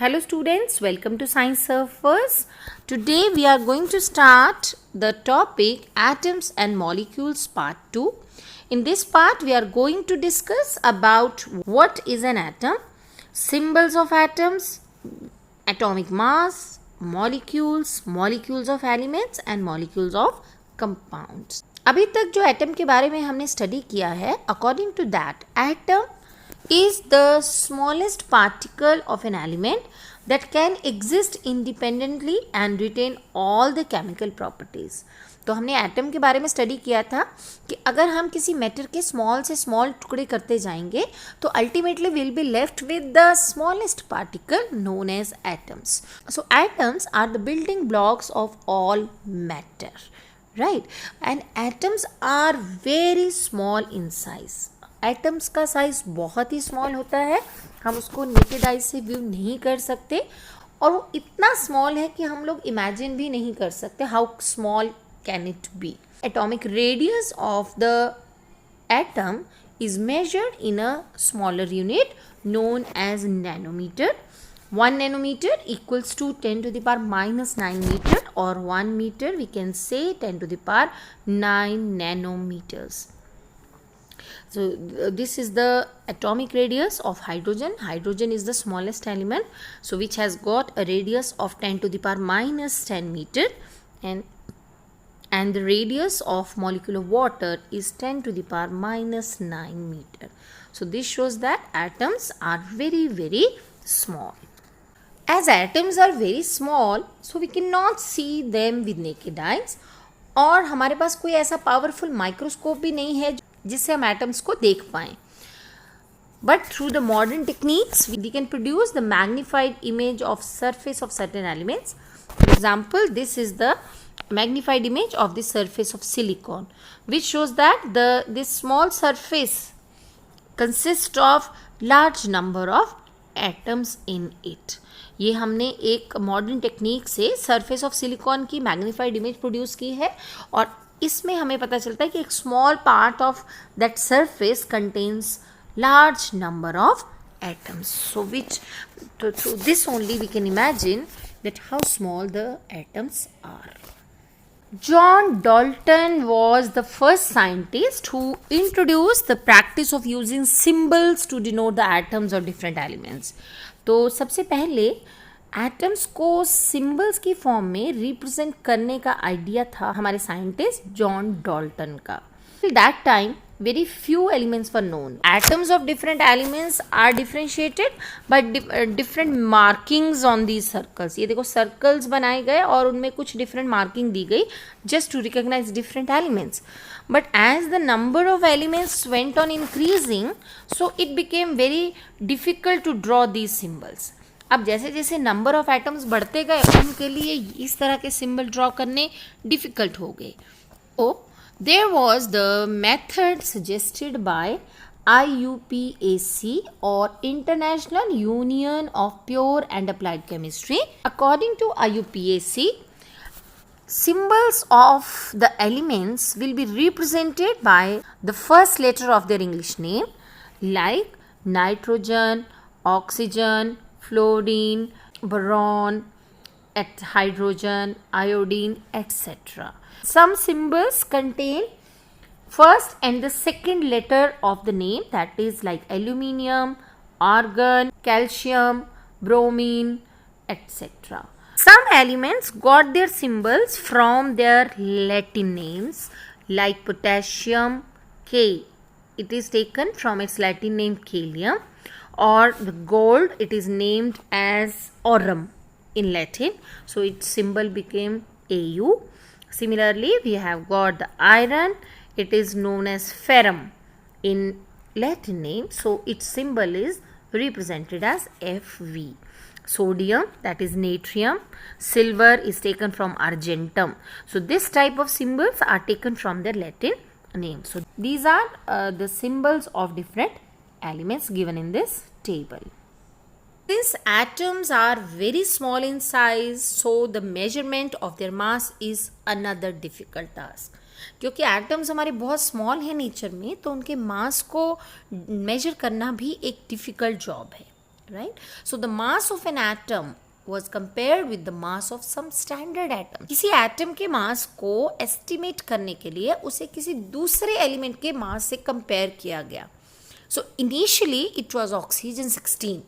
Hello students, welcome to Science Surfers. Today we are going to start the topic Atoms and Molecules part 2. In this part we are going to discuss about what is an atom, symbols of atoms, atomic mass, molecules, molecules of elements and molecules of compounds. अभी तक जो atom के बारे में हमने study किया है, according to that atom is the smallest particle of an element that can exist independently and retain all the chemical properties. तो हमने एटम के बारे में स्टडी किया था कि अगर हम किसी मैटर के स्मॉल से स्मॉल टुकड़े करते जाएंगे तो ultimately will be left with the smallest particle known as atoms. So atoms are the building blocks of all matter, right? And atoms are very small in size. Atoms का size बहुत ही small होता है, हम उसको naked eye से view नहीं कर सकते और वो इतना स्मॉल है कि हम लोग इमेजिन भी नहीं कर सकते how small can it be. Atomic radius of the atom is measured in a smaller unit known as nanometer. 1 nanometer equals to 10 to the power minus 9 meter or 1 meter we can say 10 to the power 9 nanometers. So this is the atomic radius of hydrogen. Hydrogen is the smallest element, so which has got a radius of 10 to the power minus 10 meter, and the radius of molecule of water is 10 to the power minus 9 meter. So this shows that atoms are very small. As atoms are very small, so we cannot see them with naked eyes. और हमारे पास कोई ऐसा powerful microscope भी नहीं है जिससे हम atoms को देख पाएं. But through the modern techniques we can produce the magnified image of surface of certain elements. For example, this is the magnified image of the surface of silicon, which shows that this small surface consists of large number of atoms in it. ये हमने एक modern technique से surface of silicon की magnified image produce की है और इसमें हमें पता चलता है कि एक small part of that surface contains large number of atoms. So which through this only we can imagine that how small the atoms are. John Dalton was the first scientist who introduced the practice of using symbols to denote the atoms of different elements. तो सबसे पहले atoms को symbols की form में represent करने का idea था हमारे साइंटिस्ट जॉन डॉल्टन का. Till that time, very few elements were known. Atoms of different elements are differentiated by different markings on these circles. ये देखो सर्कल्स बनाए गए और उनमें कुछ different marking दी गई just to recognize different elements. But as the number of elements went on increasing, so it became very difficult to draw these symbols. अब जैसे जैसे नंबर ऑफ एटम्स बढ़ते गए उनके लिए इस तरह के सिंबल ड्रॉ करने डिफ़िकल्ट हो गए. There was the method suggested by IUPAC or International Union of Pure and Applied Chemistry. According to IUPAC, symbols of the elements will be represented by the first letter of their English name, like nitrogen, oxygen, fluorine, boron, hydrogen, iodine, etc. Some symbols contain first and the second letter of the name, that is like aluminium, argon, calcium, bromine, etc. Some elements got their symbols from their Latin names, like potassium, K. It is taken from its Latin name Kalium, or the gold, it is named as aurum in Latin, so its symbol became Au. Similarly, we have got the iron, it is known as ferrum in Latin name, so its symbol is represented as Fv. Sodium, that is natrium. Silver is taken from argentum. So this type of symbols are taken from their Latin name. So these are the symbols of different elements given in this table. Since atoms are very small in size, so the measurement of their mass is another difficult task. क्योंकि atoms हमारे बहुत small हैं nature में, तो उनके मास को major करना भी एक डिफ़िकल्ट जॉब है. right? So the mass of an atom was compared with the mass of some standard atom. किसी एटम के मास को एस्टिमेट करने के लिए उसे किसी दूसरे एलिमेंट के मास से कंपेयर किया गया. So initially it was oxygen 16,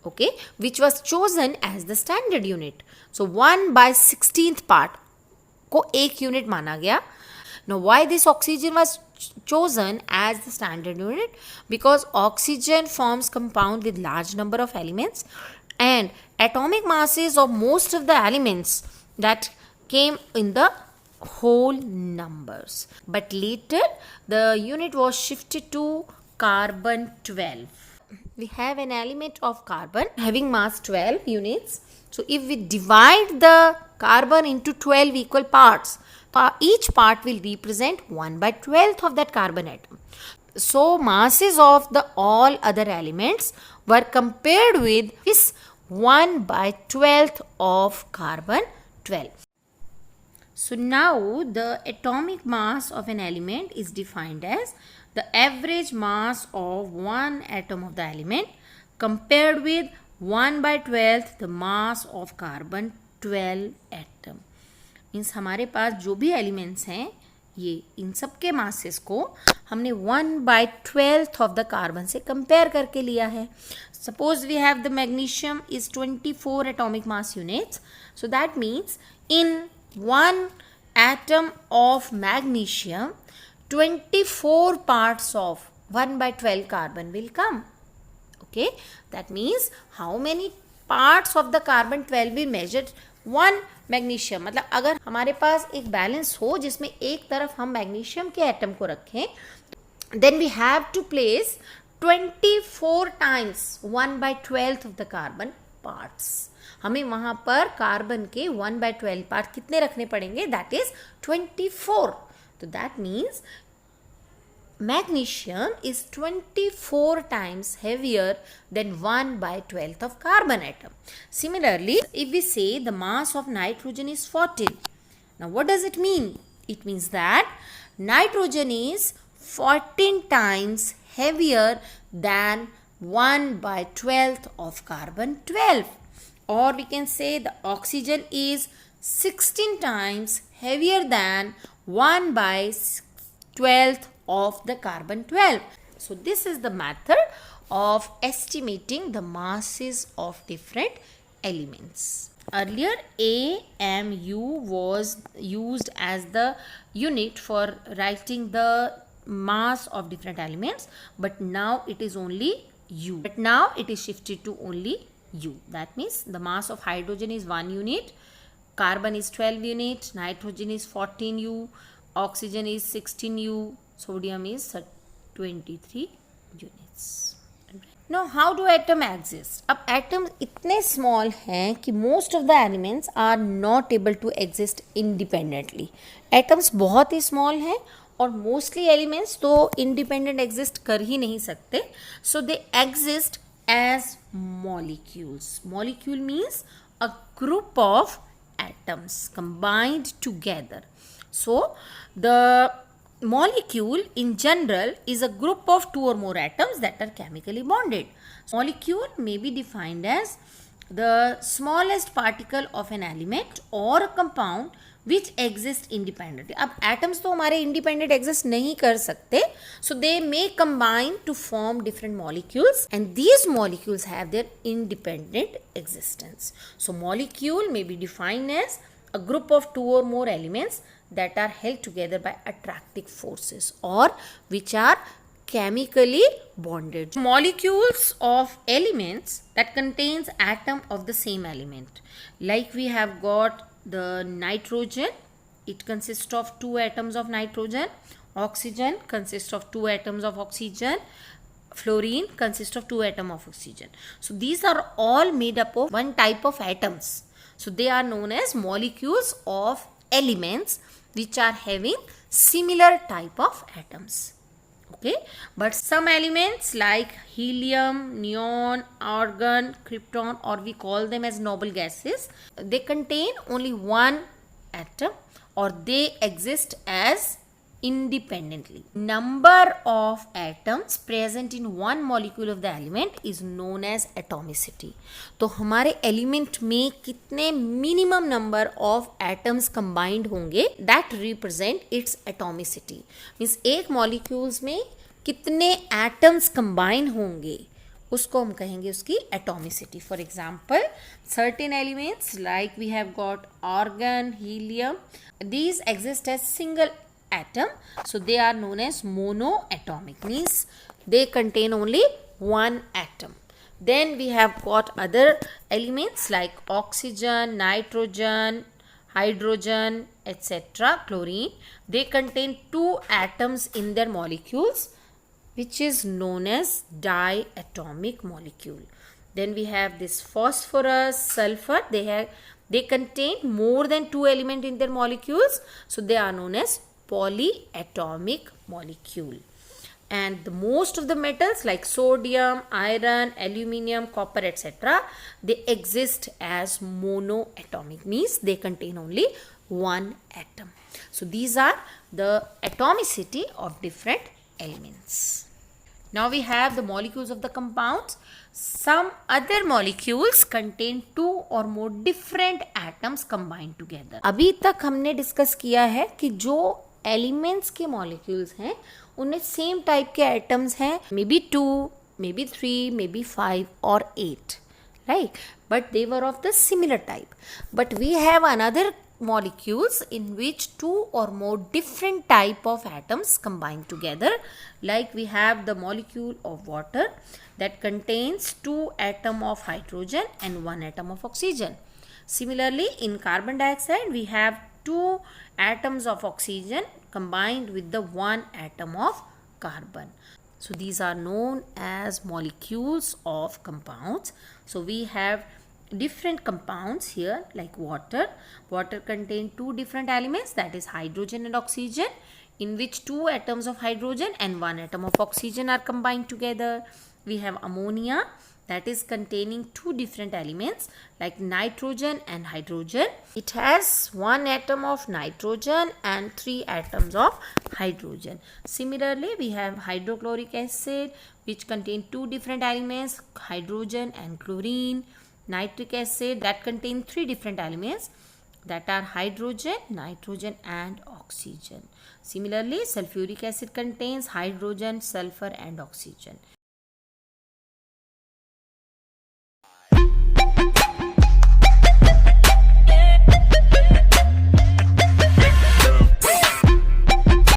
okay, which was chosen as the standard unit. So 1/16th part को एक यूनिट माना गया. Now why this oxygen was chosen as the standard unit? Because oxygen forms compound with large number of elements, and atomic masses of most of the elements that came in the whole numbers. But later the unit was shifted to carbon 12. We have an element of carbon having mass 12 units. So if we divide the carbon into 12 equal parts, each part will represent 1/12th of that carbon atom. So masses of the all other elements were compared with this 1/12th of carbon 12. So now the atomic mass of an element is defined as the average mass of one atom of the element compared with 1/12th the mass of carbon 12 atom. Means हमारे पास जो भी elements हैं ये इन सब के masses को हमने 1/12th of the carbon से कंपेयर करके लिया है. Suppose we have the magnesium is 24 atomic mass units. So that means in one atom of magnesium 24 parts of 1/12 carbon will come. Okay, that means how many parts of the carbon 12 we measured one magnesium. मतलब अगर हमारे पास एक balance हो जिसमें एक तरफ हम magnesium के एटम को रखें, then we have to place 24 times 1/12th of the carbon parts. हमें वहाँ पर कार्बन के 1/12 पार्ट कितने रखने पड़ेंगे? That is 24. तो that means magnesium is 24 times heavier than 1/12th of carbon atom. Similarly, if we say the mass of nitrogen is 14, now what does it mean? It means that nitrogen is 14 times heavier than 1/12th of carbon 12. Or we can say the oxygen is 16 times heavier than 1/12th of the carbon 12. So this is the method of estimating the masses of different elements. Earlier AMU was used as the unit for writing the mass of different elements, but now it is only U. But now it is shifted to only U. That means the mass of hydrogen is 1 unit, carbon is 12 unit, nitrogen is 14 U, oxygen is 16 U, sodium is 23 units. Now how do atom exist? अब atoms इतने small हैं कि most of the elements are not able to exist independently. Atoms बहुत ही small हैं और mostly elements तो independent exist कर ही नहीं सकते. So they exist as molecules. Molecule means a group of atoms combined together. So the molecule in general is a group of 2 or more atoms that are chemically bonded. Molecule may be defined as the smallest particle of an element or a compound which exists independently. अब atoms तो हमारे independent exist नहीं कर सकते, so they may combine to form different molecules, and these molecules have their independent existence. So molecule may be defined as a group of 2 or more elements that are held together by attractive forces or which are chemically bonded. Molecules of elements that contains atom of the same element. Like we have got the nitrogen, it consists of 2 atoms of nitrogen. Oxygen consists of 2 atoms of oxygen. Fluorine consists of 2 atoms of oxygen. So these are all made up of one type of atoms. So they are known as molecules of elements which are having similar type of atoms. Okay, but some elements like helium, neon, argon, krypton, or we call them as noble gases, they contain only one atom or they exist as independently. Number of atoms present in one molecule of the element is known as atomicity. तो हमारे element में कितने minimum number of atoms combined होंगे, that represent its atomicity. Means एक molecules में कितने atoms combine होंगे उसको हम कहेंगे उसकी atomicity. For example, certain elements like we have got argon, helium, these exist as single atom, so they are known as monoatomic, means they contain only one atom. Then we have got other elements like oxygen, nitrogen, hydrogen, etc., chlorine. They contain two atoms in their molecules, which is known as diatomic molecule. Then we have this phosphorus, sulfur, they contain more than two elements in their molecules, so they are known as polyatomic molecule. And the most of the metals like sodium, iron, aluminium, copper, etc., they exist as monoatomic, means they contain only one atom. So these are the atomicity of different elements. Now we have the molecules of the compounds. Some other molecules contain two or more different atoms combined together. अभी तक हमने discuss किया है कि जो elements के molecules हैं उनमें सेम टाइप के एटम्स हैं, may be 2, may be 3, may be 5 और 8, right? But they were of the similar type. But we have another molecules in which two or more different type of atoms combine together, like we have the molecule of water that contains 2 atoms of hydrogen and 1 atom of oxygen. Similarly, in carbon dioxide we have 2 atoms of oxygen combined with the 1 atom of carbon. So these are known as molecules of compounds. So we have different compounds here like water. Water contain 2 different elements, that is hydrogen and oxygen, in which 2 atoms of hydrogen and 1 atom of oxygen are combined together. We have ammonia, that is containing 2 different elements like nitrogen and hydrogen. It has 1 atom of nitrogen and 3 atoms of hydrogen. Similarly, we have hydrochloric acid, which contain 2 different elements, hydrogen and chlorine. Nitric acid, that contain 3 different elements, that are hydrogen, nitrogen and oxygen. Similarly, sulfuric acid contains hydrogen, sulfur and oxygen.